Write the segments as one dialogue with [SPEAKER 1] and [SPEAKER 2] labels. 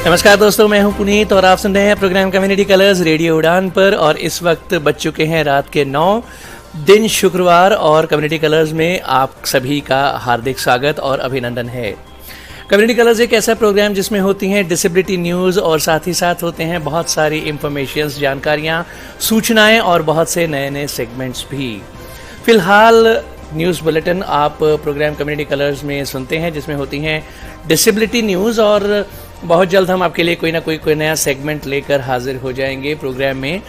[SPEAKER 1] नमस्कार दोस्तों, मैं हूं पुनीत और आप सुन रहे हैं प्रोग्राम कम्युनिटी कलर्स रेडियो उड़ान पर। और इस वक्त बज चुके हैं रात के 9, दिन शुक्रवार, और कम्युनिटी कलर्स में आप सभी का हार्दिक स्वागत और अभिनंदन है। कम्युनिटी कलर्स एक ऐसा प्रोग्राम जिसमें होती हैं डिसेबिलिटी न्यूज़ और साथ ही साथ होते हैं बहुत सारी इंफॉर्मेशंस, जानकारियाँ, सूचनाएँ और बहुत से नए नए सेगमेंट्स भी। फिलहाल न्यूज़ बुलेटिन आप प्रोग्राम कम्युनिटी कलर्स में सुनते हैं जिसमें होती हैं डिसेबिलिटी न्यूज़, और बहुत जल्द हम आपके लिए कोई ना कोई नया सेगमेंट लेकर हाजिर हो जाएंगे प्रोग्राम में।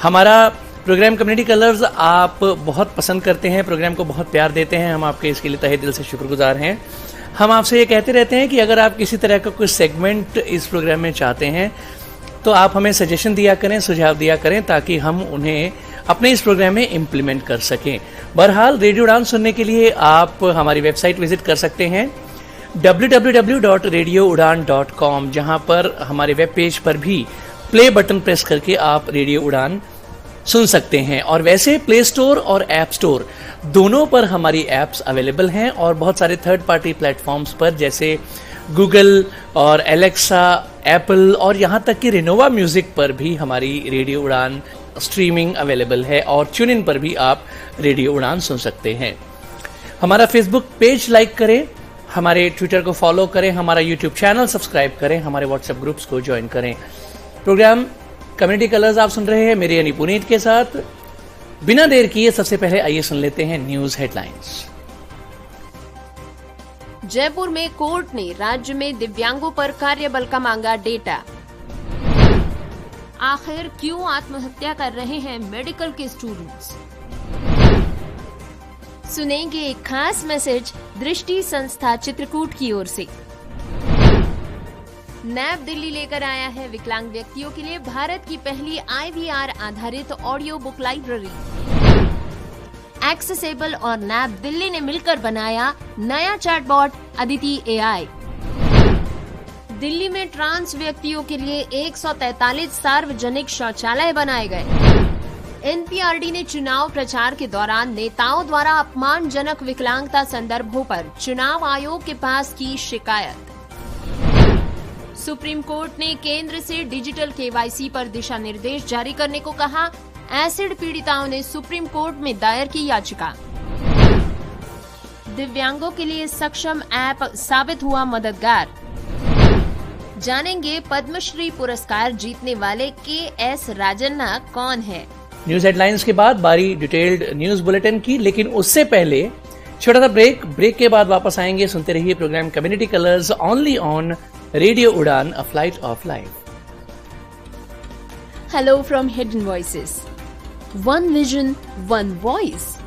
[SPEAKER 1] हमारा प्रोग्राम कम्युनिटी कलर्स आप बहुत पसंद करते हैं, प्रोग्राम को बहुत प्यार देते हैं, हम आपके इसके लिए तहे दिल से शुक्रगुजार हैं। हम आपसे ये कहते रहते हैं कि अगर आप किसी तरह का कोई सेगमेंट इस प्रोग्राम में चाहते हैं तो आप हमें सजेशन दिया करें, सुझाव दिया करें, ताकि हम उन्हें अपने इस प्रोग्राम में इम्प्लीमेंट कर सकें। बहरहाल रेडियो उड़ान सुनने के लिए आप हमारी वेबसाइट विजिट कर सकते हैं www.radioudan.com, जहां पर हमारे वेब पेज पर भी प्ले बटन प्रेस करके आप रेडियो उड़ान सुन सकते हैं। और वैसे प्ले स्टोर और ऐप स्टोर दोनों पर हमारी ऐप्स अवेलेबल हैं, और बहुत सारे थर्ड पार्टी प्लेटफॉर्म्स पर जैसे गूगल और एलेक्सा, एप्पल और यहाँ तक कि रिनोवा म्यूजिक पर भी हमारी रेडियो उड़ान स्ट्रीमिंग अवेलेबल है, और ट्यून इन पर भी आप रेडियो उड़ान सुन सकते हैं। हमारा फेसबुक पेज लाइक करें, हमारे ट्विटर को फॉलो करें, हमारा यूट्यूब चैनल सब्सक्राइब करें, हमारे व्हाट्सएप ग्रुप्स को ज्वाइन करें। प्रोग्राम कम्युनिटी कलर्स आप सुन रहे हैं मेरे यानी पुनीत के साथ। बिना देर किए सबसे पहले आइए सुन लेते हैं न्यूज हेडलाइंस।
[SPEAKER 2] जयपुर में कोर्ट ने राज्य में दिव्यांगों पर कार्यबल का मांगा डेटा। आखिर क्यों आत्महत्या कर रहे हैं मेडिकल के स्टूडेंट्स? सुनेंगे एक खास मैसेज दृष्टि संस्था चित्रकूट की ओर से। नैब दिल्ली लेकर आया है विकलांग व्यक्तियों के लिए भारत की पहली IVR आधारित ऑडियो बुक लाइब्रेरी। एक्सेसिबल और नैब दिल्ली ने मिलकर बनाया नया चैटबॉट अदिति AI। दिल्ली में ट्रांस व्यक्तियों के लिए 143 सार्वजनिक शौचालय बनाए गए। NPRD ने चुनाव प्रचार के दौरान नेताओं द्वारा अपमानजनक विकलांगता संदर्भों पर चुनाव आयोग के पास की शिकायत। सुप्रीम कोर्ट ने केंद्र से डिजिटल KYC पर दिशा निर्देश जारी करने को कहा। एसिड पीड़िताओं ने सुप्रीम कोर्ट में दायर की याचिका। दिव्यांगों के लिए सक्षम ऐप साबित हुआ मददगार। जानेंगे पद्मश्री पुरस्कार जीतने वाले KS राजन्ना कौन है।
[SPEAKER 1] न्यूज हेडलाइंस के बाद बारी डिटेल्ड न्यूज बुलेटिन की, लेकिन उससे पहले छोटा सा ब्रेक के बाद वापस आएंगे। सुनते रहिए program community colours only on radio Udaan, a flight of life.
[SPEAKER 2] Hello from Hidden Voices. One vision, one voice.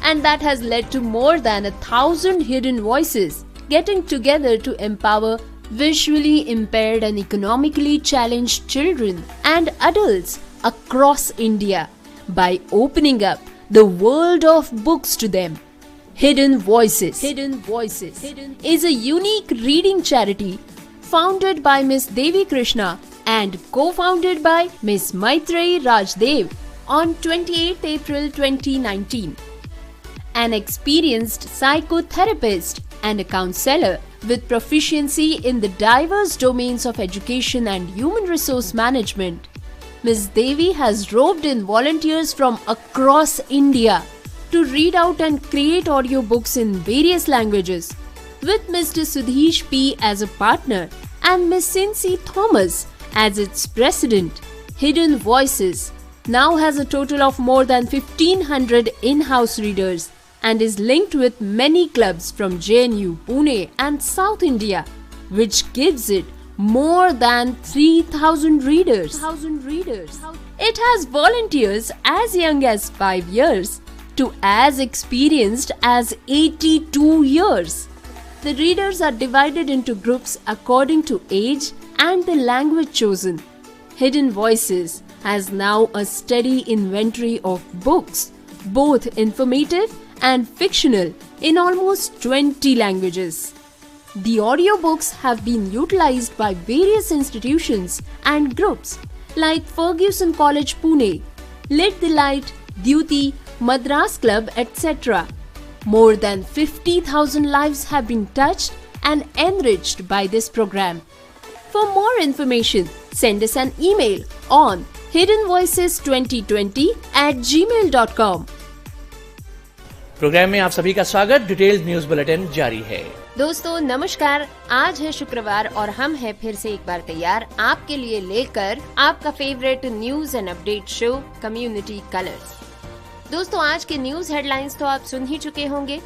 [SPEAKER 2] And that has led to more than 1,000 hidden voices getting together to empower visually impaired and economically challenged children and adults across India by opening up the world of books to them. Hidden Voices is a unique reading charity founded by Miss Devi Krishna and co-founded by Miss Maitreyi Rajdev on 28th April 2019. An experienced psychotherapist and a counselor with proficiency in the diverse domains of education and human resource management, Ms. Devi has roped in volunteers from across India to read out and create audiobooks in various languages, with Mr. Sudhish P. as a partner and Ms. Cincy Thomas as its president. Hidden Voices now has a total of more than 1,500 in-house readers and is linked with many clubs from JNU, Pune and South India, which gives it more than 3,000 readers. It has volunteers as young as 5 years to as experienced as 82 years. The readers are divided into groups according to age and the language chosen. Hidden Voices has now a steady inventory of books, both informative and fictional, in almost 20 languages. The audiobooks have been utilized by various institutions and groups like Ferguson College Pune, Lit the Light, Duty, Madras Club, etc. More than 50,000 lives have been touched and enriched by this program. For more information, send us an email on hiddenvoices2020@gmail.com.
[SPEAKER 1] Programme में आप सभी का स्वागत। Detailed news bulletin जारी है।
[SPEAKER 2] दोस्तों नमस्कार, आज है शुक्रवार और हम हैं फिर से एक बार तैयार आपके लिए लेकर आपका favourite news and update show community colours. दोस्तों आज के न्यूज हेडलाइंस तो आप सुन ही चुके होंगे।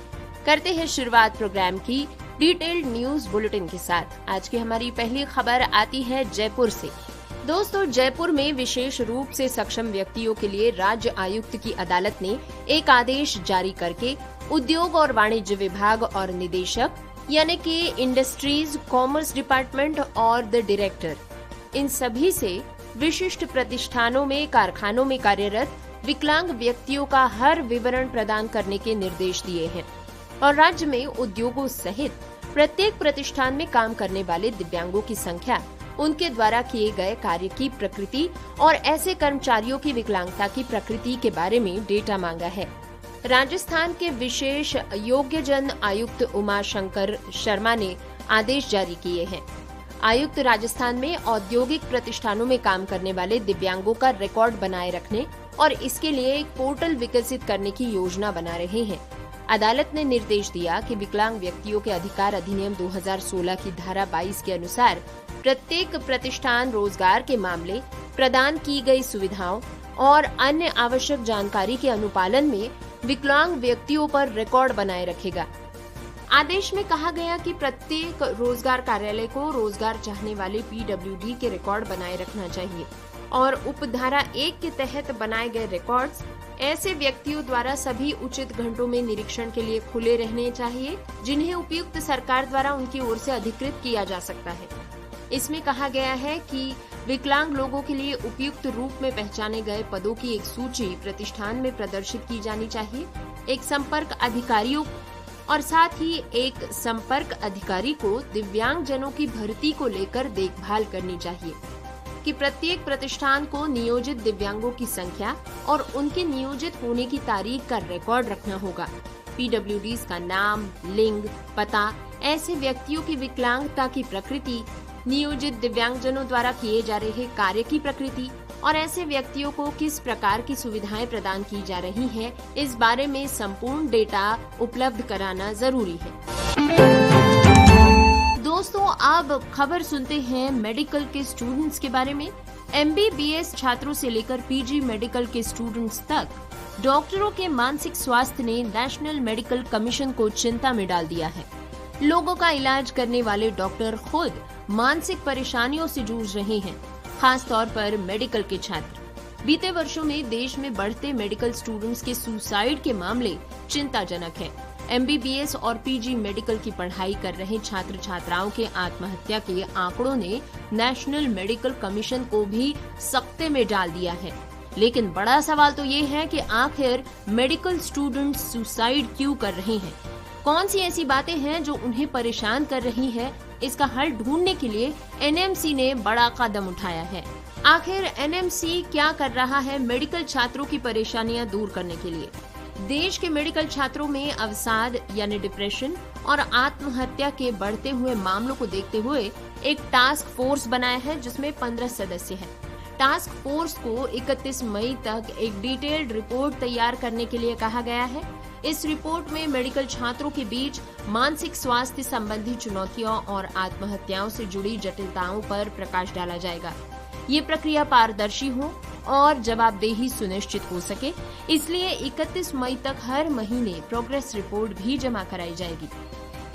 [SPEAKER 2] करते हैं शुरुआत प्रोग्राम की डिटेल्ड न्यूज बुलेटिन के साथ। आज की हमारी पहली खबर आती है जयपुर से। दोस्तों जयपुर में विशेष रूप से सक्षम व्यक्तियों के लिए राज्य आयुक्त की अदालत ने एक आदेश जारी करके उद्योग और वाणिज्य विभाग और निदेशक यानी कि इंडस्ट्रीज, कॉमर्स डिपार्टमेंट और द डायरेक्टर, इन सभी से विशिष्ट प्रतिष्ठानों में, कारखानों में कार्यरत विकलांग व्यक्तियों का हर विवरण प्रदान करने के निर्देश दिए हैं और राज्य में उद्योगों सहित प्रत्येक प्रतिष्ठान में काम करने वाले दिव्यांगों की संख्या, उनके द्वारा किए गए कार्य की प्रकृति और ऐसे कर्मचारियों की विकलांगता की प्रकृति के बारे में डेटा मांगा है। राजस्थान के विशेष योग्यजन आयुक्त उमा शंकर शर्मा ने आदेश जारी किए हैं। आयुक्त राजस्थान में औद्योगिक प्रतिष्ठानों में काम करने वाले दिव्यांगों का रिकॉर्ड बनाए रखने और इसके लिए एक पोर्टल विकसित करने की योजना बना रहे हैं। अदालत ने निर्देश दिया कि विकलांग व्यक्तियों के अधिकार अधिनियम 2016 की धारा 22 के अनुसार प्रत्येक प्रतिष्ठान रोजगार के मामले, प्रदान की गई सुविधाओं और अन्य आवश्यक जानकारी के अनुपालन में विकलांग व्यक्तियों पर रिकॉर्ड बनाए रखेगा। आदेश में कहा गया कि प्रत्येक रोजगार कार्यालय को रोजगार चाहने वाले PWD के रिकॉर्ड बनाए रखना चाहिए और उपधारा 1 के तहत बनाए गए रिकॉर्ड्स ऐसे व्यक्तियों द्वारा सभी उचित घंटों में निरीक्षण के लिए खुले रहने चाहिए जिन्हें उपयुक्त सरकार द्वारा उनकी ओर से अधिकृत किया जा सकता है। इसमें कहा गया है कि विकलांग लोगों के लिए उपयुक्त रूप में पहचाने गए पदों की एक सूची प्रतिष्ठान में प्रदर्शित की जानी चाहिए। एक संपर्क अधिकारियों और साथ ही एक संपर्क अधिकारी को दिव्यांग जनों की भर्ती को लेकर देखभाल करनी चाहिए कि प्रत्येक प्रतिष्ठान को नियोजित दिव्यांगों की संख्या और उनके नियोजित होने की तारीख का रिकॉर्ड रखना होगा। PWDs का नाम, लिंग, पता, ऐसे व्यक्तियों की विकलांगता की प्रकृति, नियोजित दिव्यांगजनों द्वारा किए जा रहे कार्य की प्रकृति और ऐसे व्यक्तियों को किस प्रकार की सुविधाएं प्रदान की जा रही हैं, इस बारे में संपूर्ण डेटा उपलब्ध कराना जरूरी है। दोस्तों अब खबर सुनते हैं मेडिकल के स्टूडेंट्स के बारे में। MBBS छात्रों से लेकर PG मेडिकल के स्टूडेंट्स तक डॉक्टरों के मानसिक स्वास्थ्य ने नेशनल मेडिकल कमीशन को चिंता में डाल दिया है। लोगों का इलाज करने वाले डॉक्टर खुद मानसिक परेशानियों से जूझ रहे हैं, खास तौर पर मेडिकल के छात्र। बीते वर्षों में देश में बढ़ते मेडिकल स्टूडेंट्स के सुसाइड के मामले चिंताजनक हैं। MBBS और PG मेडिकल की पढ़ाई कर रहे छात्र छात्राओं के आत्महत्या के आंकड़ों ने नेशनल मेडिकल कमीशन को भी सख्ते में डाल दिया है। लेकिन बड़ा सवाल तो ये है कि आखिर मेडिकल स्टूडेंट्स सुसाइड क्यों कर रहे हैं? कौन सी ऐसी बातें हैं जो उन्हें परेशान कर रही है? इसका हल ढूंढने के लिए NMC ने बड़ा कदम उठाया है। आखिर NMC क्या कर रहा है मेडिकल छात्रों की परेशानियां दूर करने के लिए? देश के मेडिकल छात्रों में अवसाद यानी डिप्रेशन और आत्महत्या के बढ़ते हुए मामलों को देखते हुए एक टास्क फोर्स बनाया है जिसमें 15 सदस्य हैं। टास्क फोर्स को 31 मई तक एक डिटेल्ड रिपोर्ट तैयार करने के लिए कहा गया है। इस रिपोर्ट में मेडिकल छात्रों के बीच मानसिक स्वास्थ्य संबंधी चुनौतियों और आत्महत्याओं से जुड़ी जटिलताओं पर प्रकाश डाला जाएगा। ये प्रक्रिया पारदर्शी हो और जवाबदेही सुनिश्चित हो सके, इसलिए 31 मई तक हर महीने प्रोग्रेस रिपोर्ट भी जमा कराई जाएगी।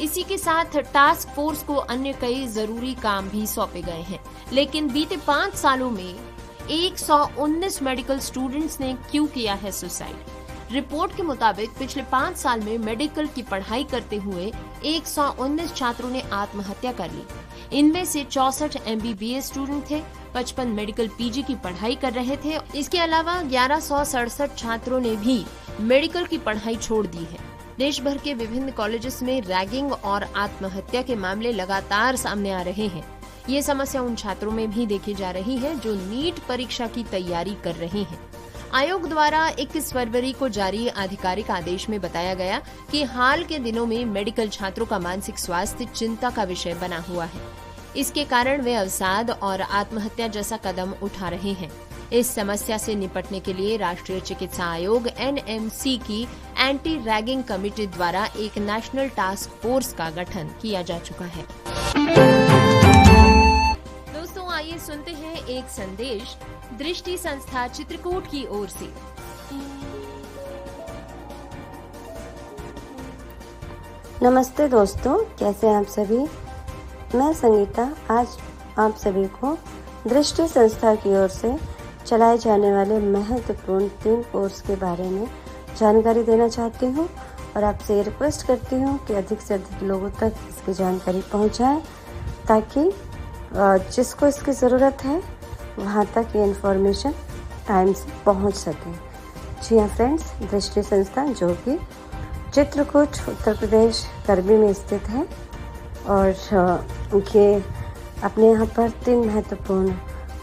[SPEAKER 2] इसी के साथ टास्क फोर्स को अन्य कई जरूरी काम भी सौंपे गए हैं। लेकिन बीते 5 सालों में 119 मेडिकल स्टूडेंट्स ने क्यों किया है सुसाइड? रिपोर्ट के मुताबिक पिछले 5 साल में मेडिकल की पढ़ाई करते हुए 119 छात्रों ने आत्महत्या कर ली। इनमें से 64 MBBS स्टूडेंट थे, 55 मेडिकल PG की पढ़ाई कर रहे थे। इसके अलावा 1167 छात्रों ने भी मेडिकल की पढ़ाई छोड़ दी है। देश भर के विभिन्न कॉलेजेस में रैगिंग और आत्महत्या के मामले लगातार सामने आ रहे हैं। ये समस्या उन छात्रों में भी देखी जा रही है जो नीट परीक्षा की तैयारी कर रहे हैं। आयोग द्वारा 21 फरवरी को जारी आधिकारिक आदेश में बताया गया कि हाल के दिनों में मेडिकल छात्रों का मानसिक स्वास्थ्य चिंता का विषय बना हुआ है। इसके कारण वे अवसाद और आत्महत्या जैसा कदम उठा रहे हैं। इस समस्या से निपटने के लिए राष्ट्रीय चिकित्सा आयोग NMC की एंटी रैगिंग कमेटी द्वारा एक नेशनल टास्क फोर्स का गठन किया जा चुका है। दोस्तों, आइए सुनते हैं एक संदेश दृष्टि संस्था चित्रकूट की ओर से।
[SPEAKER 3] नमस्ते दोस्तों, कैसे हैं आप सभी। मैं संगीता आज आप सभी को दृष्टि संस्था की ओर से चलाए जाने वाले महत्वपूर्ण 3 कोर्स के बारे में जानकारी देना चाहती हूँ और आपसे ये रिक्वेस्ट करती हूँ कि अधिक से अधिक लोगों तक इसकी जानकारी पहुँचाएं ताकि जिसको इसकी ज़रूरत है वहाँ तक ये इन्फॉर्मेशन टाइम से पहुँच सके। जी हाँ फ्रेंड्स, दृष्टि संस्था जो कि चित्रकूट उत्तर प्रदेश करबी में स्थित है और ये अपने यहाँ पर 3 महत्वपूर्ण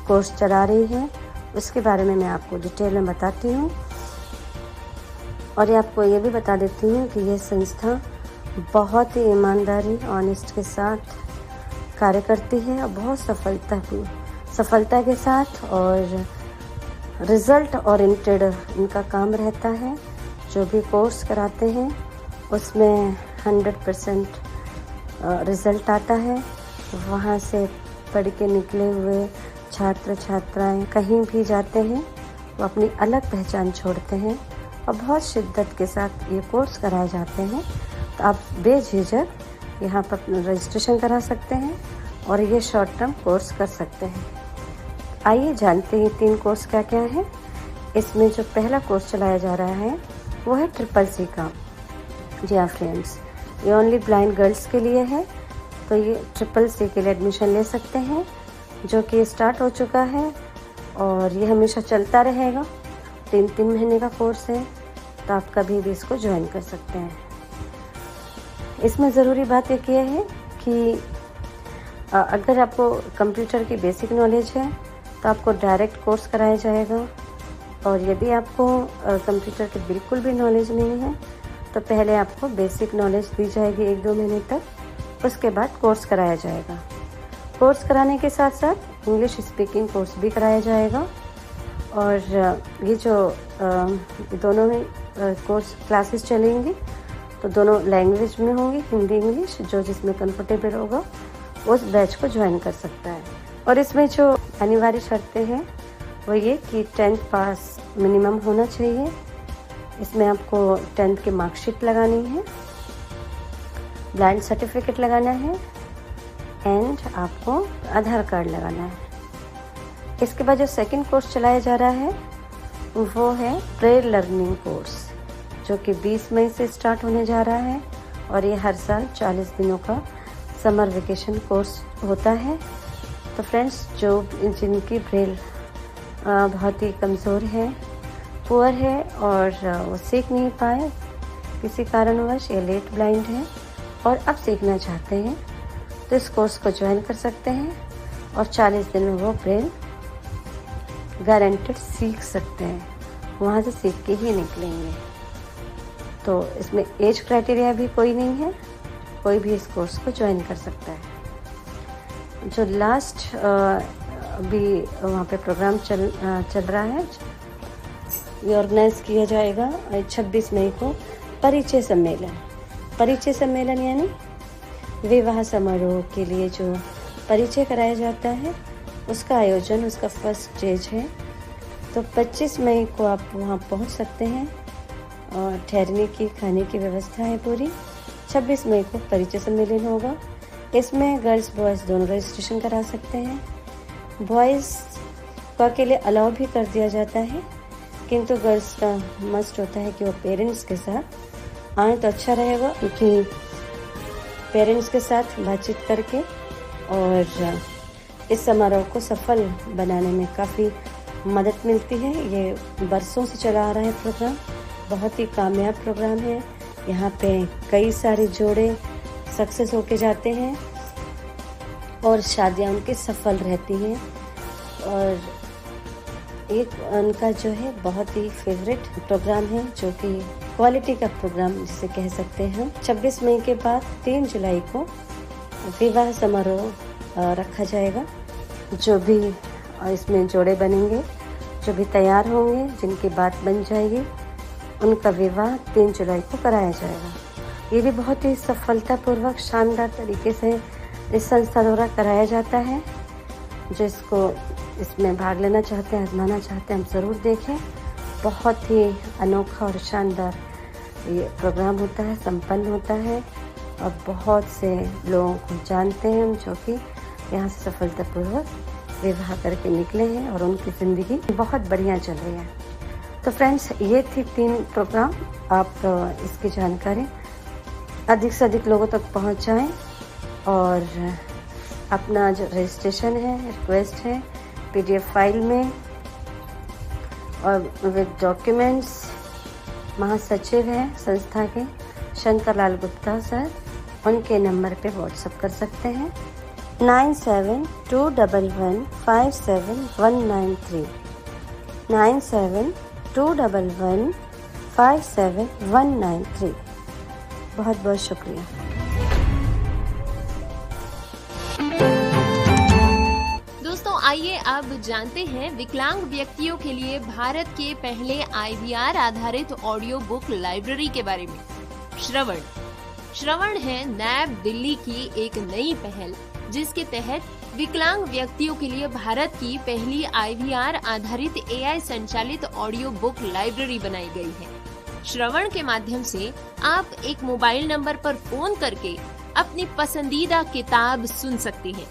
[SPEAKER 3] कोर्स चला रही है। उसके बारे में मैं आपको डिटेल में बताती हूँ और ये आपको ये भी बता देती हूँ कि ये संस्था बहुत ही ईमानदारी ऑनेस्ट के साथ कार्य करती है और बहुत सफलता के साथ और रिजल्ट ओरिएंटेड इनका काम रहता है। जो भी कोर्स कराते हैं उसमें 100% रिजल्ट आता है। वहाँ से पढ़ के निकले हुए छात्र छात्राएं कहीं भी जाते हैं वो अपनी अलग पहचान छोड़ते हैं और बहुत शिद्दत के साथ ये कोर्स कराए जाते हैं। तो आप बेझिझक यहाँ पर रजिस्ट्रेशन करा सकते हैं और ये शॉर्ट टर्म कोर्स कर सकते हैं। आइए जानते हैं 3 कोर्स क्या क्या है। इसमें जो पहला कोर्स चलाया जा रहा है वो है CCC का। जी हाँ फ्रेंड्स, ये ओनली ब्लाइंड गर्ल्स के लिए है, तो ये CCC के लिए एडमिशन ले सकते हैं जो कि स्टार्ट हो चुका है और ये हमेशा चलता रहेगा। 3 महीने का कोर्स है, तो आप कभी भी इसको ज्वाइन कर सकते हैं। इसमें ज़रूरी बात एक ये है कि अगर आपको कंप्यूटर की बेसिक नॉलेज है तो आपको डायरेक्ट कोर्स कराया जाएगा और यदि आपको कंप्यूटर की बिल्कुल भी नॉलेज नहीं है तो पहले आपको बेसिक नॉलेज दी जाएगी 1-2 महीने तक, उसके बाद कोर्स कराया जाएगा। कोर्स कराने के साथ साथ इंग्लिश स्पीकिंग कोर्स भी कराया जाएगा और ये जो दोनों में कोर्स क्लासेस चलेंगी तो दोनों लैंग्वेज में होंगी, हिंदी इंग्लिश। जो जिसमें कंफर्टेबल होगा उस बैच को ज्वाइन कर सकता है। और इसमें जो अनिवार्य शर्तें हैं वो ये कि 10th पास मिनिमम होना चाहिए। इसमें आपको 10th की मार्कशीट लगानी है, ब्लाइंड सर्टिफिकेट लगाना है एंड आपको आधार कार्ड लगाना है। इसके बाद जो सेकंड कोर्स चलाया जा रहा है वो है ब्रेल लर्निंग कोर्स, जो कि 20 मई से स्टार्ट होने जा रहा है और ये हर साल 40 दिनों का समर वेकेशन कोर्स होता है। तो फ्रेंड्स, जो जिनकी ब्रेल बहुत ही कमज़ोर है, पुअर है और वो सीख नहीं पाए किसी कारणवश या लेट ब्लाइंड है और अब सीखना चाहते हैं तो इस कोर्स को ज्वाइन कर सकते हैं और 40 दिन में वो ब्रेल गारंटेड सीख सकते हैं, वहाँ से सीख के ही निकलेंगे। तो इसमें एज क्राइटेरिया भी कोई नहीं है, कोई भी इस कोर्स को ज्वाइन कर सकता है। जो लास्ट अभी वहाँ पे प्रोग्राम चल रहा है, ये ऑर्गेनाइज किया जाएगा 26 मई को परिचय सम्मेलन यानी विवाह समारोह के लिए जो परिचय कराया जाता है उसका आयोजन, उसका फर्स्ट स्टेज है। तो 25 मई को आप वहाँ पहुँच सकते हैं और ठहरने की खाने की व्यवस्था है पूरी। 26 मई को परिचय सम्मेलन होगा। इसमें गर्ल्स बॉयज़ दोनों रजिस्ट्रेशन करा सकते हैं। बॉयज़ को अकेले अलाउ भी कर दिया जाता है, किंतु गर्ल्स का मस्ट होता है कि वो पेरेंट्स के साथ आए तो अच्छा रहेगा, क्योंकि पेरेंट्स के साथ बातचीत करके और इस समारोह को सफल बनाने में काफ़ी मदद मिलती है। ये बरसों से चला आ रहा है प्रोग्राम, बहुत ही कामयाब प्रोग्राम है। यहाँ पे कई सारे जोड़े सक्सेस होके जाते हैं और शादियाँ उनकी सफल रहती हैं। और एक उनका जो है बहुत ही फेवरेट प्रोग्राम है, जो कि क्वालिटी का प्रोग्राम जिसे कह सकते हैं हम। 26 मई के बाद 3 जुलाई को विवाह समारोह रखा जाएगा। जो भी इसमें जोड़े बनेंगे, जो भी तैयार होंगे, जिनकी बात बन जाएगी, उनका विवाह 3 जुलाई को कराया जाएगा। ये भी बहुत ही सफलतापूर्वक शानदार तरीके से इस संस्था द्वारा कराया जाता है। जिसको इसमें भाग लेना चाहते हैं, आजमाना चाहते हैं, हम ज़रूर देखें। बहुत ही अनोखा और शानदार ये प्रोग्राम होता है, संपन्न होता है और बहुत से लोगों को जानते हैं हम, जो कि यहाँ से सफलतापूर्वक विवाह करके निकले हैं और उनकी ज़िंदगी बहुत बढ़िया चल रही है। तो फ्रेंड्स, ये थी 3 प्रोग्राम। आप इसकी जानकारी अधिक से अधिक लोगों तक पहुँचाएँ और अपना जो रजिस्ट्रेशन है, रिक्वेस्ट है, PDF फाइल में और विद डॉक्यूमेंट्स महासचिव हैं संस्था के शंकरलाल गुप्ता सर, उनके नंबर पे व्हाट्सएप कर सकते हैं 9721157193 9721157193। बहुत बहुत शुक्रिया।
[SPEAKER 2] दोस्तों, आइए अब जानते हैं विकलांग व्यक्तियों के लिए भारत के पहले IVR आधारित ऑडियो बुक लाइब्रेरी के बारे में। श्रवण है नैब दिल्ली की एक नई पहल, जिसके तहत विकलांग व्यक्तियों के लिए भारत की पहली IVR आधारित AI संचालित ऑडियो बुक लाइब्रेरी बनाई गई है। श्रवण के माध्यम से आप एक मोबाइल नंबर पर फोन करके अपनी पसंदीदा किताब सुन सकते हैं।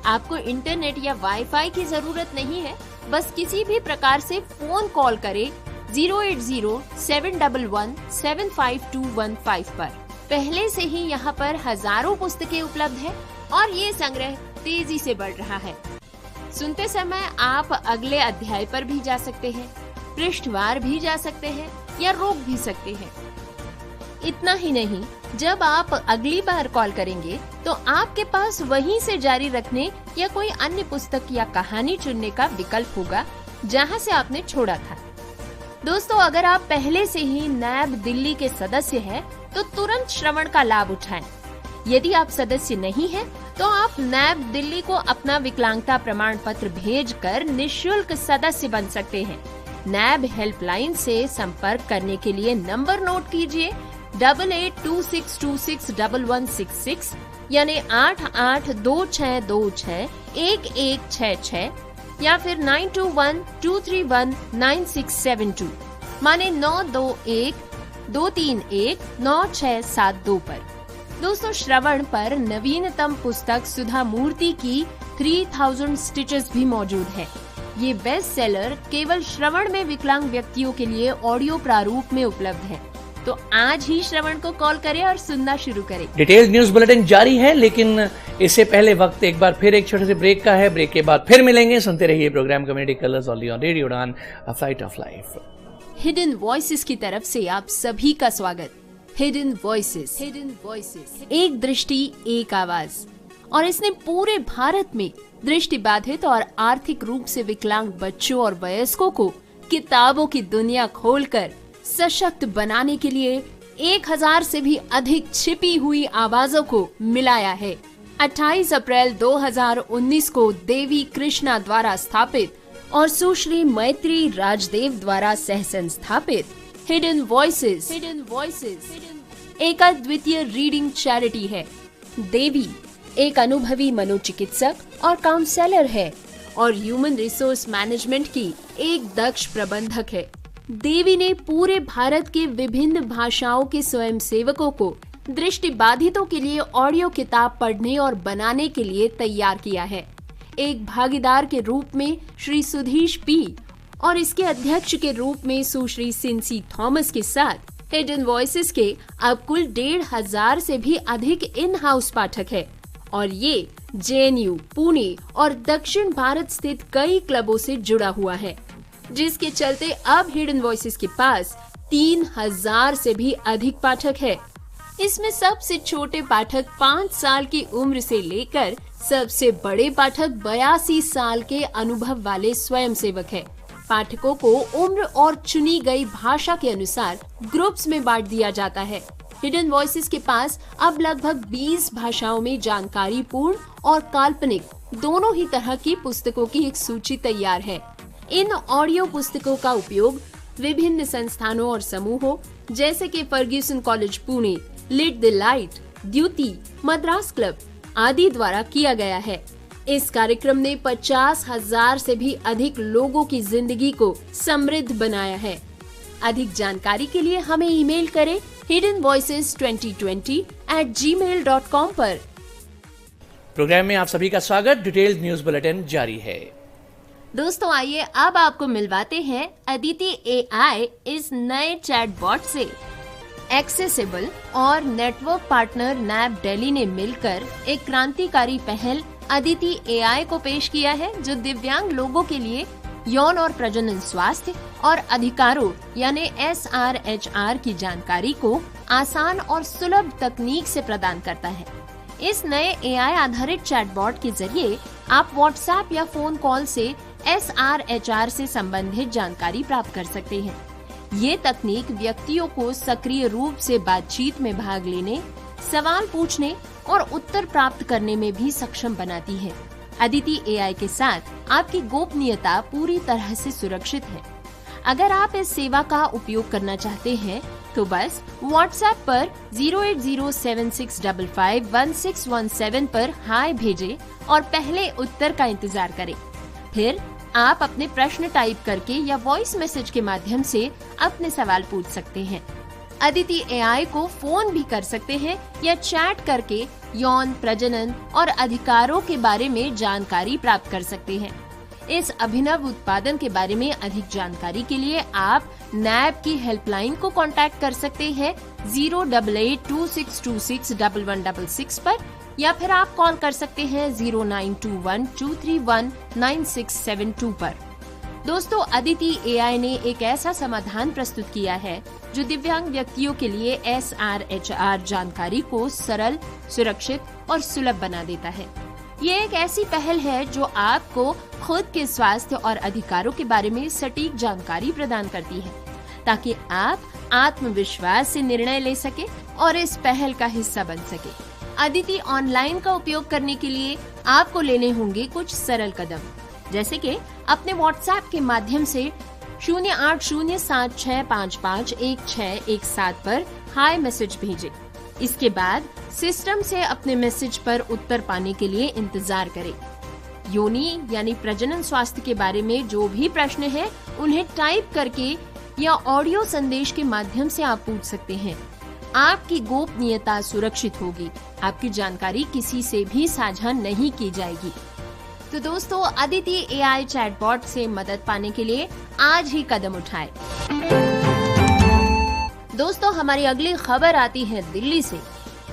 [SPEAKER 2] आपको इंटरनेट या वाईफाई की जरूरत नहीं है, बस किसी भी प्रकार से फोन कॉल करें 08071175215 पर। पहले से ही यहाँ पर हजारों पुस्तकें उपलब्ध है और ये संग्रह तेजी से बढ़ रहा है। सुनते समय आप अगले अध्याय पर भी जा सकते हैं, पृष्ठवार भी जा सकते हैं या रोक भी सकते हैं। इतना ही नहीं, जब आप अगली बार कॉल करेंगे तो आपके पास वहीं से जारी रखने या कोई अन्य पुस्तक या कहानी चुनने का विकल्प होगा जहां से आपने छोड़ा था। दोस्तों, अगर आप पहले से ही नैब दिल्ली के सदस्य हैं, तो तुरंत श्रवण का लाभ उठाएं। यदि आप सदस्य नहीं हैं, तो आप नैब दिल्ली को अपना विकलांगता प्रमाण पत्र भेजकर निःशुल्क सदस्य बन सकते हैं। नैब हेल्पलाइन से संपर्क करने के लिए नंबर नोट कीजिए 8826261166 यानी 8826261166 या फिर 9212319672 माने 9212319672 पर। दोस्तों, श्रवण पर नवीनतम पुस्तक सुधा मूर्ति की 3000 स्टिचेस भी मौजूद है। ये बेस्ट सेलर केवल श्रवण में विकलांग व्यक्तियों के लिए ऑडियो प्रारूप में उपलब्ध है। तो आज ही श्रवण को कॉल करें और सुनना शुरू करें।
[SPEAKER 1] डिटेल न्यूज बुलेटिन जारी है, लेकिन इससे पहले वक्त एक बार फिर एक छोटे से ब्रेक का है। ब्रेक के बाद फिर मिलेंगे। सुनते रहिए program community colours only on radio Udaan, a flight of life.
[SPEAKER 2] Hidden Voices की तरफ से आप सभी का स्वागत। हिडन वॉइसेस, एक दृष्टि एक आवाज, और इसने पूरे भारत में दृष्टिबाधित और आर्थिक रूप से विकलांग बच्चों और वयस्कों को किताबों की दुनिया खोलकर सशक्त बनाने के लिए 1000 से भी अधिक छिपी हुई आवाजों को मिलाया है। 28 अप्रैल 2019 को देवी कृष्णा द्वारा स्थापित और सुश्री मैत्री राजदेव द्वारा सह संस्थापित हिडन वॉइसेस एक अद्वितीय रीडिंग चैरिटी है। देवी एक अनुभवी मनोचिकित्सक और काउंसलर है और ह्यूमन रिसोर्स मैनेजमेंट की एक दक्ष प्रबंधक है। देवी ने पूरे भारत के विभिन्न भाषाओं के स्वयंसेवकों को दृष्टिबाधितों के लिए ऑडियो किताब पढ़ने और बनाने के लिए तैयार किया है। एक भागीदार के रूप में श्री सुधीश पी और इसके अध्यक्ष के रूप में सुश्री सिंसी थॉमस के साथ हिडन वॉइसेस के अब कुल 1500 से भी अधिक इन हाउस पाठक है और ये JNU, पुणे और दक्षिण भारत स्थित कई क्लबों से जुड़ा हुआ है, जिसके चलते अब हिडन वॉइसेस के पास 3000 से भी अधिक पाठक है। इसमें सबसे छोटे पाठक 5 साल की उम्र से लेकर सबसे बड़े पाठक 82 साल के अनुभव वाले स्वयंसेवक है। पाठकों को उम्र और चुनी गई भाषा के अनुसार ग्रुप्स में बांट दिया जाता है। हिडन वॉइसेस के पास अब लगभग 20 भाषाओं में जानकारी पूर्ण और काल्पनिक दोनों ही तरह की पुस्तकों की एक सूची तैयार है। इन ऑडियो पुस्तकों का उपयोग विभिन्न संस्थानों और समूहों जैसे कि Fergusson college Pune, Lit the Light, Dyuti, Madras club आदि द्वारा किया गया है। इस कार्यक्रम ने 50,000 से भी अधिक लोगों की जिंदगी को समृद्ध बनाया है। अधिक जानकारी के लिए हमें ईमेल करें hiddenvoices2020@gmail.com पर।
[SPEAKER 1] प्रोग्राम में आप सभी का स्वागत। डिटेल्ड न्यूज बुलेटिन जारी है।
[SPEAKER 2] दोस्तों आइए अब आपको मिलवाते हैं अदिति AI इस नए चैटबॉट से। एक्सेसिबल और नेटवर्क पार्टनर नैब दिल्ली ने मिलकर एक क्रांतिकारी पहल अदिति AI को पेश किया है, जो दिव्यांग लोगों के लिए यौन और प्रजनन स्वास्थ्य और अधिकारों यानी SRHR की जानकारी को आसान और सुलभ तकनीक से प्रदान करता है। इस नए AI आधारित चैटबॉट के जरिए आप व्हाट्सएप या फोन कॉल से SRHR से संबंधित जानकारी प्राप्त कर सकते हैं। ये तकनीक व्यक्तियों को सक्रिय रूप से बातचीत में भाग लेने, सवाल पूछने और उत्तर प्राप्त करने में भी सक्षम बनाती है। अदिति AI के साथ आपकी गोपनीयता पूरी तरह से सुरक्षित है। अगर आप इस सेवा का उपयोग करना चाहते हैं तो बस व्हाट्सएप पर 08076551617 पर हाय भेजें और पहले उत्तर का इंतजार करें। फिर आप अपने प्रश्न टाइप करके या वॉइस मैसेज के माध्यम से अपने सवाल पूछ सकते हैं। अदिति AI को फोन भी कर सकते हैं या चैट करके यौन, प्रजनन और अधिकारों के बारे में जानकारी प्राप्त कर सकते हैं। इस अभिनव उत्पादन के बारे में अधिक जानकारी के लिए आप नैब की हेल्पलाइन को कांटेक्ट कर सकते हैं 08826261166 पर, या फिर आप कॉल कर सकते हैं 0921231967 पर। दोस्तों, अदिति AI ने एक ऐसा समाधान प्रस्तुत किया है जो दिव्यांग व्यक्तियों के लिए SRHR जानकारी को सरल, सुरक्षित और सुलभ बना देता है। ये एक ऐसी पहल है जो आपको खुद के स्वास्थ्य और अधिकारों के बारे में सटीक जानकारी प्रदान करती है, ताकि आप आत्मविश्वास से निर्णय ले सके और इस पहल का हिस्सा बन सके। अदिति ऑनलाइन का उपयोग करने के लिए आपको लेने होंगे कुछ सरल कदम, जैसे कि अपने व्हाट्सएप के माध्यम से 08076551617 पर हाय मैसेज भेजें। इसके बाद सिस्टम से अपने मैसेज पर उत्तर पाने के लिए इंतजार करें। योनि यानी प्रजनन स्वास्थ्य के बारे में जो भी प्रश्न है उन्हें टाइप करके या ऑडियो संदेश के माध्यम से आप पूछ सकते हैं। आपकी गोपनीयता सुरक्षित होगी, आपकी जानकारी किसी से भी साझा नहीं की जाएगी। तो दोस्तों, अदिति AI चैटबॉट से मदद पाने के लिए आज ही कदम उठाएं। दोस्तों, हमारी अगली खबर आती है दिल्ली से।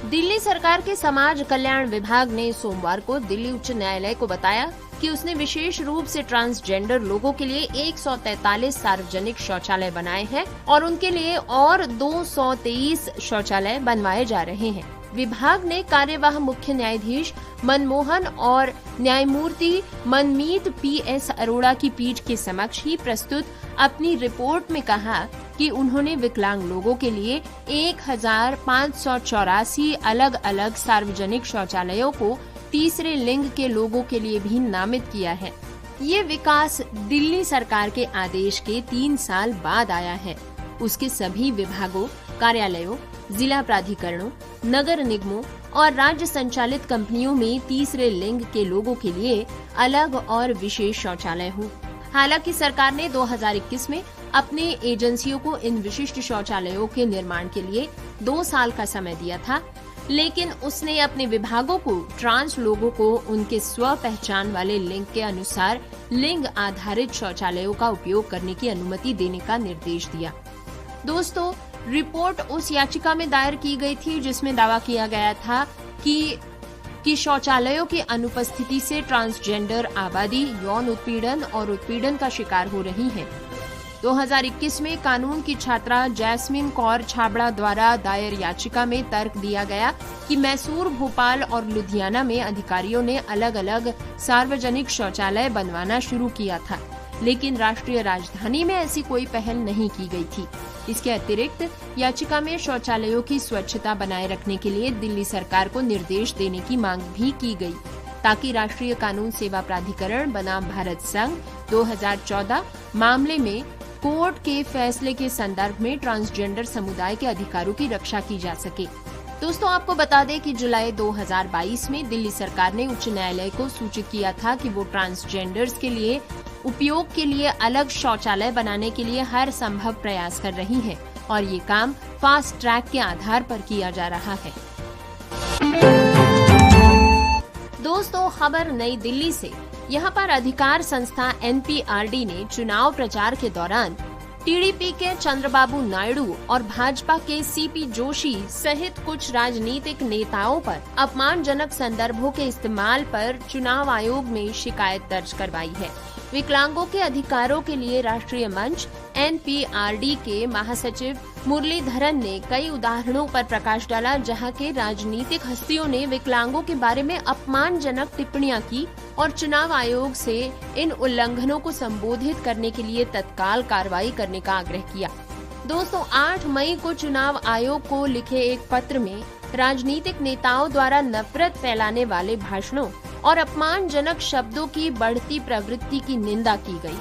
[SPEAKER 2] दिल्ली सरकार के समाज कल्याण विभाग ने सोमवार को दिल्ली उच्च न्यायालय को बताया कि उसने विशेष रूप से ट्रांसजेंडर लोगों के लिए 143 सार्वजनिक शौचालय बनाए हैं और उनके लिए और 223 शौचालय बनवाए जा रहे हैं। विभाग ने कार्यवाह मुख्य न्यायाधीश मनमोहन और न्यायमूर्ति मनमीत PS अरोड़ा की पीठ के समक्ष ही प्रस्तुत अपनी रिपोर्ट में कहा कि उन्होंने विकलांग लोगों के लिए 1584 अलग अलग सार्वजनिक शौचालयों को तीसरे लिंग के लोगों के लिए भी नामित किया है। ये विकास दिल्ली सरकार के आदेश के 3 साल बाद आया है। उसके सभी विभागों, कार्यालयों, जिला प्राधिकरणों, नगर निगमों और राज्य संचालित कंपनियों में तीसरे लिंग के लोगों के लिए अलग और विशेष शौचालय हो। हालांकि सरकार ने 2021 में अपने एजेंसियों को इन विशिष्ट शौचालयों के निर्माण के लिए 2 साल का समय दिया था, लेकिन उसने अपने विभागों को ट्रांस लोगों को उनके स्व पहचान वाले लिंग के अनुसार लिंग आधारित शौचालयों का उपयोग करने की अनुमति देने का निर्देश दिया। दोस्तों, रिपोर्ट उस याचिका में दायर की गई थी जिसमें दावा किया गया था कि शौचालयों की अनुपस्थिति से ट्रांसजेंडर आबादी यौन उत्पीड़न और उत्पीड़न का शिकार हो रही है। 2021 में कानून की छात्रा जैस्मिन कौर छाबड़ा द्वारा दायर याचिका में तर्क दिया गया कि मैसूर, भोपाल और लुधियाना में अधिकारियों ने अलग अलग सार्वजनिक शौचालय बनवाना शुरू किया था, लेकिन राष्ट्रीय राजधानी में ऐसी कोई पहल नहीं की गई थी। इसके अतिरिक्त याचिका में शौचालयों की स्वच्छता बनाए रखने के लिए दिल्ली सरकार को निर्देश देने की मांग भी की गई, ताकि राष्ट्रीय कानून सेवा प्राधिकरण बनाम भारत संघ 2014 मामले में कोर्ट के फैसले के संदर्भ में ट्रांसजेंडर समुदाय के अधिकारों की रक्षा की जा सके। दोस्तों, आपको बता दें कि जुलाई 2022 में दिल्ली सरकार ने उच्च न्यायालय को सूचित किया था कि वो ट्रांसजेंडर्स के लिए उपयोग के लिए अलग शौचालय बनाने के लिए हर संभव प्रयास कर रही है और ये काम फास्ट ट्रैक के आधार पर किया जा रहा है। दोस्तों, खबर नई दिल्ली से। यहाँ पर अधिकार संस्था NPRD ने चुनाव प्रचार के दौरान टीडीपी के चंद्रबाबू नायडू और भाजपा के CP जोशी सहित कुछ राजनीतिक नेताओं पर अपमानजनक संदर्भों के इस्तेमाल पर चुनाव आयोग में शिकायत दर्ज करवाई है। विकलांगों के अधिकारों के लिए राष्ट्रीय मंच NPRD के महासचिव मुरलीधरन ने कई उदाहरणों पर प्रकाश डाला, जहां के राजनीतिक हस्तियों ने विकलांगों के बारे में अपमानजनक टिप्पणियां की और चुनाव आयोग से इन उल्लंघनों को संबोधित करने के लिए तत्काल कार्रवाई करने का आग्रह किया। दोस्तों, 8 मई को चुनाव आयोग को लिखे एक पत्र में राजनीतिक नेताओं द्वारा नफरत फैलाने वाले भाषणों और अपमानजनक शब्दों की बढ़ती प्रवृत्ति की निंदा की गई,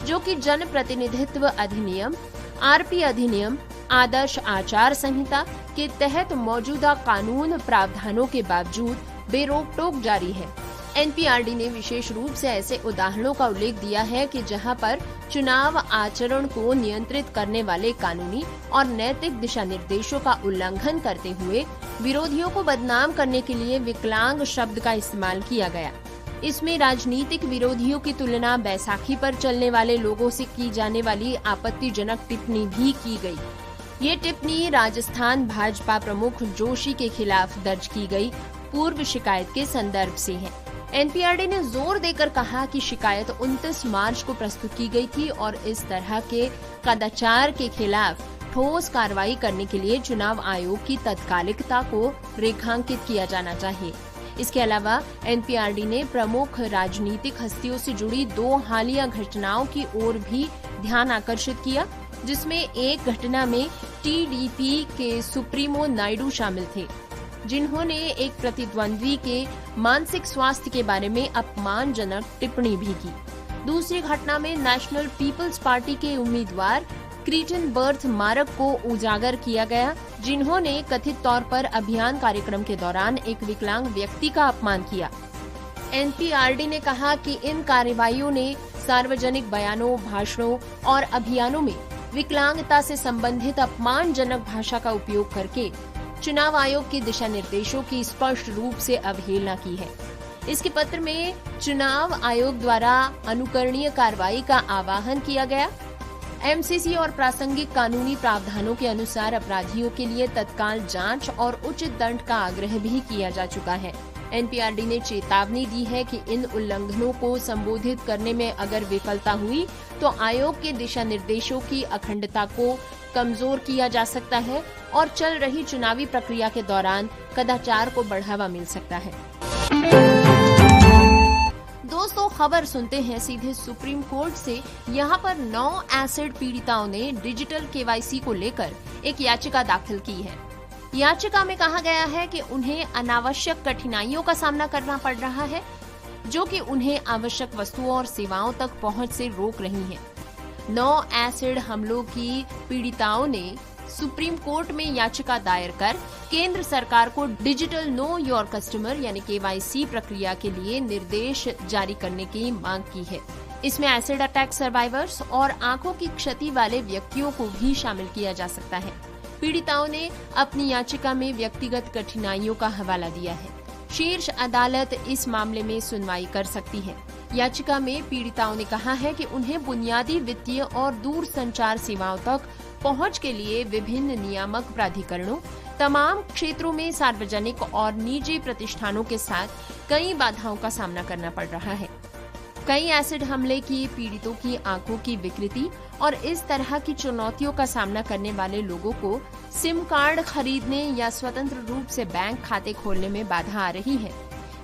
[SPEAKER 2] जो कि जन प्रतिनिधित्व अधिनियम, RP अधिनियम, आदर्श आचार संहिता के तहत मौजूदा कानून प्रावधानों के बावजूद बेरोक-टोक जारी है। NPRD ने विशेष रूप से ऐसे उदाहरणों का उल्लेख दिया है कि जहां पर चुनाव आचरण को नियंत्रित करने वाले कानूनी और नैतिक दिशा निर्देशों का उल्लंघन करते हुए विरोधियों को बदनाम करने के लिए विकलांग शब्द का इस्तेमाल किया गया। इसमें राजनीतिक विरोधियों की तुलना बैसाखी पर चलने वाले लोगों से की जाने वाली आपत्तिजनक टिप्पणी भी की गई। ये टिप्पणी राजस्थान भाजपा प्रमुख जोशी के खिलाफ दर्ज की गई पूर्व शिकायत के संदर्भ से है। NPRD ने जोर देकर कहा कि शिकायत 29 मार्च को प्रस्तुत की गई थी और इस तरह के कदाचार के खिलाफ ठोस कार्रवाई करने के लिए चुनाव आयोग की तत्कालिकता को रेखांकित किया जाना चाहिए। इसके अलावा NPRD ने प्रमुख राजनीतिक हस्तियों से जुड़ी 2 हालिया घटनाओं की ओर भी ध्यान आकर्षित किया, जिसमें एक घटना में TDP के सुप्रीमो नायडू शामिल थे, जिन्होंने एक प्रतिद्वंद्वी के मानसिक स्वास्थ्य के बारे में अपमानजनक टिप्पणी भी की। दूसरी घटना में नेशनल पीपल्स पार्टी के उम्मीदवार क्रीटन बर्थ मार्क को उजागर किया गया, जिन्होंने कथित तौर पर अभियान कार्यक्रम के दौरान एक विकलांग व्यक्ति का अपमान किया। NPRD ने कहा कि इन कार्रवाइयों ने सार्वजनिक बयानों, भाषणों और अभियानों में विकलांगता से संबंधित अपमानजनक भाषा का उपयोग करके चुनाव आयोग के दिशा निर्देशों की स्पष्ट रूप से अवहेलना की है। इसके पत्र में चुनाव आयोग द्वारा अनुकरणीय कार्रवाई का आह्वान किया गया। MCC और प्रासंगिक कानूनी प्रावधानों के अनुसार अपराधियों के लिए तत्काल जांच और उचित दंड का आग्रह भी किया जा चुका है। NPRD ने चेतावनी दी है कि इन उल्लंघनों को संबोधित करने में अगर विफलता हुई तो आयोग के दिशा निर्देशों की अखंडता को कमजोर किया जा सकता है और चल रही चुनावी प्रक्रिया के दौरान कदाचार को बढ़ावा मिल सकता है। दोस्तों, खबर सुनते हैं सीधे सुप्रीम कोर्ट से। यहाँ पर 9 एसिड पीड़िताओं ने डिजिटल KYC को लेकर एक याचिका दाखिल की है। याचिका में कहा गया है कि उन्हें अनावश्यक कठिनाइयों का सामना करना पड़ रहा है, जो कि उन्हें आवश्यक वस्तुओं और सेवाओं तक पहुंच से रोक रही हैं। 9 एसिड हमलों की पीड़िताओं ने सुप्रीम कोर्ट में याचिका दायर कर केंद्र सरकार को डिजिटल नो योर कस्टमर यानी KYC प्रक्रिया के लिए निर्देश जारी करने की मांग की है। इसमें एसिड अटैक सर्वाइवर्स और आंखों की क्षति वाले व्यक्तियों को भी शामिल किया जा सकता है। पीड़िताओं ने अपनी याचिका में व्यक्तिगत कठिनाइयों का हवाला दिया है। शीर्ष अदालत इस मामले में सुनवाई कर सकती है। याचिका में पीड़िताओं ने कहा है कि उन्हें बुनियादी वित्तीय और दूर संचार सेवाओं तक पहुंच के लिए विभिन्न नियामक प्राधिकरणों, तमाम क्षेत्रों में सार्वजनिक और निजी प्रतिष्ठानों के साथ कई बाधाओं का सामना करना पड़ रहा है। कई एसिड हमले की पीड़ितों की आंखों की विकृति और इस तरह की चुनौतियों का सामना करने वाले लोगों को सिम कार्ड खरीदने या स्वतंत्र रूप से बैंक खाते खोलने में बाधा आ रही है।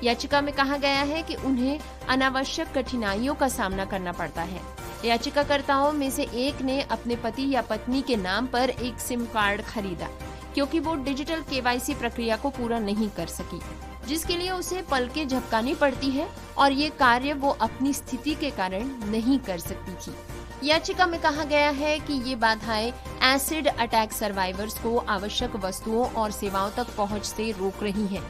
[SPEAKER 2] याचिका में कहा गया है कि उन्हें अनावश्यक कठिनाइयों का सामना करना पड़ता है। याचिकाकर्ताओं में से एक ने अपने पति या पत्नी के नाम पर एक सिम कार्ड खरीदा क्योंकि वो डिजिटल केवाईसी प्रक्रिया को पूरा नहीं कर सकी, जिसके लिए उसे पलकें झपकानी पड़ती है और ये कार्य वो अपनी स्थिति के कारण नहीं कर सकती थी। याचिका में कहा गया है कि ये बाधाएं एसिड अटैक सर्वाइवर्स को आवश्यक वस्तुओं और सेवाओं तक पहुंच से रोक रही हैं,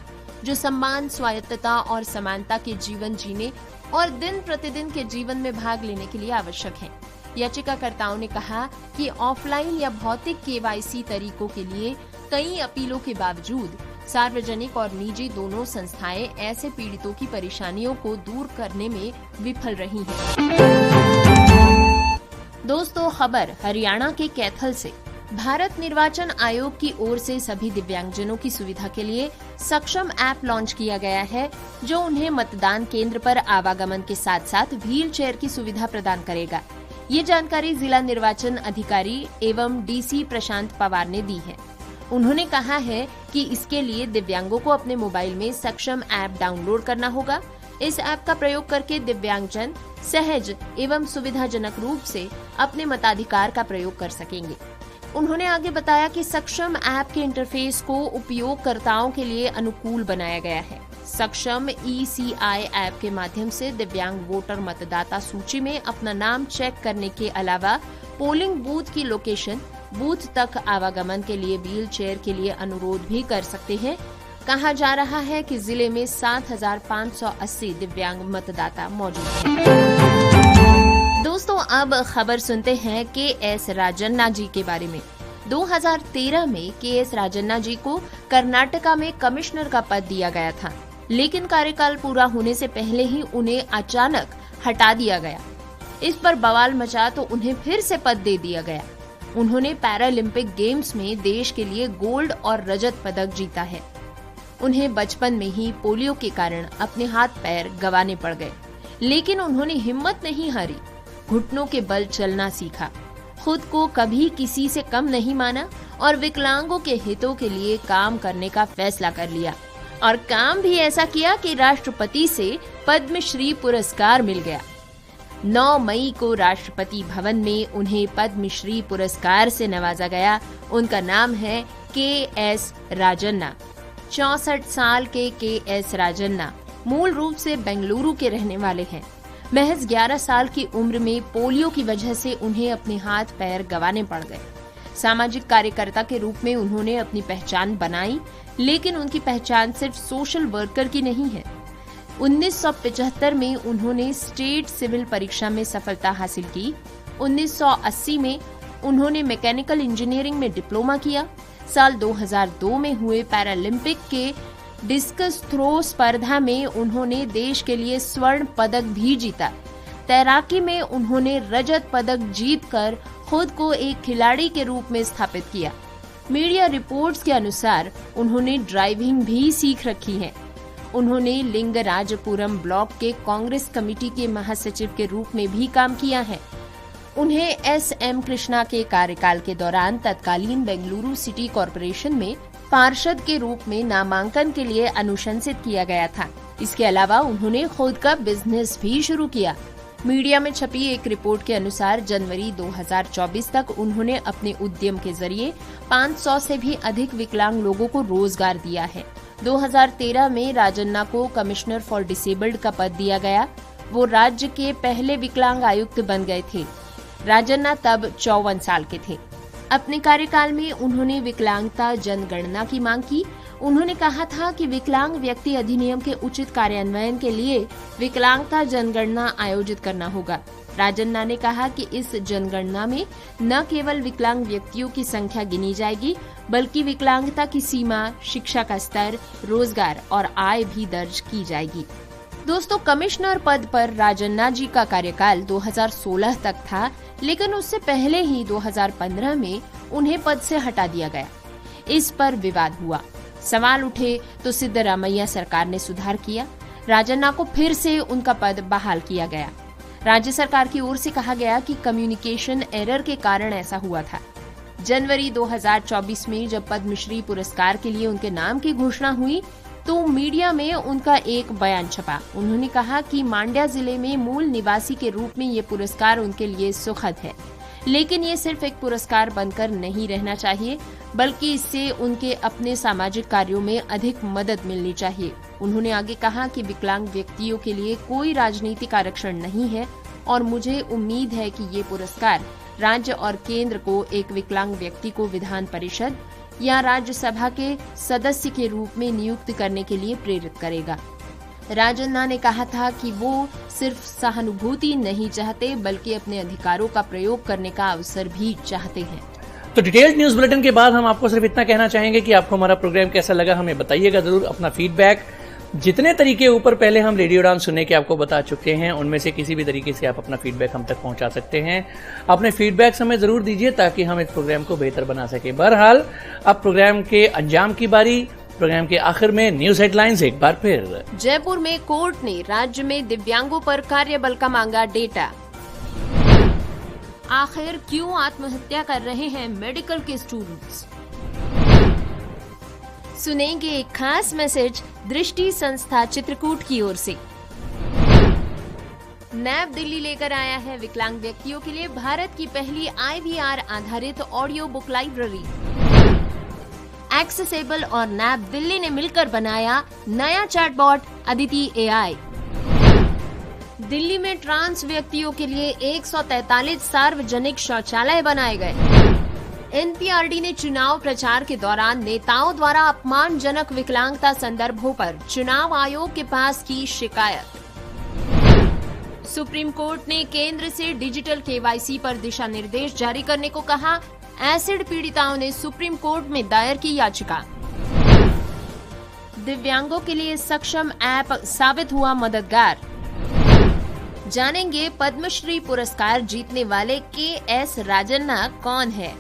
[SPEAKER 2] जो सम्मान, स्वायत्तता और समानता के जीवन जीने और दिन प्रतिदिन के जीवन में भाग लेने के लिए आवश्यक हैं। याचिकाकर्ताओं ने कहा कि ऑफलाइन या भौतिक केवाईसी तरीकों के लिए कई अपीलों के बावजूद सार्वजनिक और निजी दोनों संस्थाएं ऐसे पीड़ितों की परेशानियों को दूर करने में विफल रही हैं। दोस्तों, खबर हरियाणा के कैथल से। भारत निर्वाचन आयोग की ओर से सभी दिव्यांगजनों की सुविधा के लिए सक्षम ऐप लॉन्च किया गया है, जो उन्हें मतदान केंद्र पर आवागमन के साथ साथ व्हील चेयर की सुविधा प्रदान करेगा। ये जानकारी जिला निर्वाचन अधिकारी एवं डीसी प्रशांत पवार ने दी है। उन्होंने कहा है कि इसके लिए दिव्यांगों को अपने मोबाइल में सक्षम ऐप डाउनलोड करना होगा। इस ऐप का प्रयोग करके दिव्यांगजन सहज एवं सुविधाजनक रूप से अपने मताधिकार का प्रयोग कर सकेंगे। उन्होंने आगे बताया कि सक्षम ऐप के इंटरफेस को उपयोगकर्ताओं के लिए अनुकूल बनाया गया है। सक्षम ECI ऐप के माध्यम से दिव्यांग वोटर मतदाता सूची में अपना नाम चेक करने के अलावा पोलिंग बूथ की लोकेशन, बूथ तक आवागमन के लिए व्हील चेयर के लिए अनुरोध भी कर सकते हैं। कहा जा रहा है कि जिले में 7,580 दिव्यांग मतदाता मौजूद हैं। दोस्तों, अब खबर सुनते हैं KS राजन्ना जी के बारे में। 2013 में KS राजन्ना जी को कर्नाटका में कमिश्नर का पद दिया गया था, लेकिन कार्यकाल पूरा होने से पहले ही उन्हें अचानक हटा दिया गया। इस पर बवाल मचा तो उन्हें फिर से पद दे दिया गया। उन्होंने पैरालंपिक गेम्स में देश के लिए गोल्ड और रजत पदक जीता है। उन्हें बचपन में ही पोलियो के कारण अपने हाथ पैर गंवाने पड़ गए, लेकिन उन्होंने हिम्मत नहीं हारी, घुटनों के बल चलना सीखा, खुद को कभी किसी से कम नहीं माना और विकलांगों के हितों के लिए काम करने का फैसला कर लिया। और काम भी ऐसा किया कि राष्ट्रपति से पद्मश्री पुरस्कार मिल गया। 9 मई को राष्ट्रपति भवन में उन्हें पद्मश्री पुरस्कार से नवाजा गया। उनका नाम है KS राजन्ना। 64 साल के KS राजन्ना मूल रूप से बेंगलुरु के रहने वाले हैं। महज 11 साल की उम्र में पोलियो की वजह से उन्हें अपने हाथ पैर गंवाने पड़ गए। सामाजिक कार्यकर्ता के रूप में उन्होंने अपनी पहचान बनाई, लेकिन उनकी पहचान सिर्फ सोशल वर्कर की नहीं है। 1975 में उन्होंने स्टेट सिविल परीक्षा में सफलता हासिल की। 1980 में उन्होंने मैकेनिकल इंजीनियरिंग में डिप्लोमा किया। साल 2002 में हुए पैरालंपिक के डिस्कस थ्रो स्पर्धा में उन्होंने देश के लिए स्वर्ण पदक भी जीता। तैराकी में उन्होंने रजत पदक जीतकर खुद को एक खिलाड़ी के रूप में स्थापित किया। मीडिया रिपोर्ट्स के अनुसार उन्होंने ड्राइविंग भी सीख रखी है। उन्होंने लिंगराजपुरम ब्लॉक के कांग्रेस कमेटी के महासचिव के रूप में भी काम किया है। उन्हें SM कृष्णा के कार्यकाल के दौरान तत्कालीन बेंगलुरु सिटी कॉरपोरेशन में पार्षद के रूप में नामांकन के लिए अनुशंसित किया गया था। इसके अलावा उन्होंने खुद का बिजनेस भी शुरू किया। मीडिया में छपी एक रिपोर्ट के अनुसार जनवरी 2024 तक उन्होंने अपने उद्यम के जरिए 500 से भी अधिक विकलांग लोगों को रोजगार दिया है। 2013 में राजन्ना को कमिश्नर फॉर डिसेबल्ड का पद दिया गया। वो राज्य के पहले विकलांग आयुक्त बन गए थे। राजन्ना तब 54 साल के थे। अपने कार्यकाल में उन्होंने विकलांगता जनगणना की मांग की। उन्होंने कहा था कि विकलांग व्यक्ति अधिनियम के उचित कार्यान्वयन के लिए विकलांगता जनगणना आयोजित करना होगा। राजन्ना ने कहा कि इस जनगणना में न केवल विकलांग व्यक्तियों की संख्या गिनी जाएगी, बल्कि विकलांगता की सीमा, शिक्षा का स्तर, रोजगार और आय भी दर्ज की जाएगी। दोस्तों, कमिश्नर पद पर राजन्ना जी का कार्यकाल 2016 तक था, लेकिन उससे पहले ही 2015 में उन्हें पद से हटा दिया गया। इस पर विवाद हुआ, सवाल उठे तो सिद्धरामैया सरकार ने सुधार किया। राजन्ना को फिर से उनका पद बहाल किया गया। राज्य सरकार की ओर से कहा गया कि कम्युनिकेशन एरर के कारण ऐसा हुआ था। जनवरी 2024 में जब पद्मश्री पुरस्कार के लिए उनके नाम की घोषणा हुई, तो मीडिया में उनका एक बयान छपा। उन्होंने कहा कि मांड्या जिले में मूल निवासी के रूप में ये पुरस्कार उनके लिए सुखद है, लेकिन ये सिर्फ एक पुरस्कार बनकर नहीं रहना चाहिए, बल्कि इससे उनके अपने सामाजिक कार्यों में अधिक मदद मिलनी चाहिए। उन्होंने आगे कहा कि विकलांग व्यक्तियों के लिए कोई राजनीतिक आरक्षण नहीं है और मुझे उम्मीद है कि ये पुरस्कार राज्य और केंद्र को एक विकलांग व्यक्ति को विधान परिषद या राज्यसभा के सदस्य के रूप में नियुक्त करने के लिए प्रेरित करेगा। राजन्ना ने कहा था कि वो सिर्फ सहानुभूति नहीं चाहते, बल्कि अपने अधिकारों का प्रयोग करने का अवसर भी चाहते हैं।
[SPEAKER 1] तो डिटेल्ड न्यूज बुलेटिन के बाद हम आपको सिर्फ इतना कहना चाहेंगे कि आपको हमारा प्रोग्राम कैसा लगा हमें बताइएगा जरूर। अपना फीडबैक जितने तरीके ऊपर पहले हम रेडियो उड़ान सुनने के आपको बता चुके हैं, उनमें से किसी भी तरीके से आप अपना फीडबैक हम तक पहुंचा सकते हैं। अपने फीडबैक हमें जरूर दीजिए ताकि हम इस प्रोग्राम को बेहतर बना सके। बहरहाल अब प्रोग्राम के अंजाम की बारी। प्रोग्राम के आखिर में न्यूज हेडलाइंस एक बार फिर।
[SPEAKER 2] जयपुर में कोर्ट ने राज्य में दिव्यांगों पर कार्यबल का मांगा डेटा। आखिर क्यों आत्महत्या कर रहे हैं मेडिकल के स्टूडेंट्स? सुनेंगे एक खास मैसेज दृष्टि संस्था चित्रकूट की ओर से। नैब दिल्ली लेकर आया है विकलांग व्यक्तियों के लिए भारत की पहली IVR आधारित ऑडियो बुक लाइब्रेरी। एक्सेसिबल और नैब दिल्ली ने मिलकर बनाया नया चैटबॉट अदिति AI। दिल्ली में ट्रांस व्यक्तियों के लिए 143 सार्वजनिक शौचालय बनाए गए। NPRD ने चुनाव प्रचार के दौरान नेताओं द्वारा अपमानजनक विकलांगता संदर्भों पर चुनाव आयोग के पास की शिकायत। सुप्रीम कोर्ट ने केंद्र से डिजिटल KYC पर दिशा निर्देश जारी करने को कहा। एसिड पीड़िताओं ने सुप्रीम कोर्ट में दायर की याचिका। दिव्यांगों के लिए सक्षम ऐप साबित हुआ मददगार। जानेंगे पद्मश्री पुरस्कार जीतने वाले KS राजन्ना कौन है।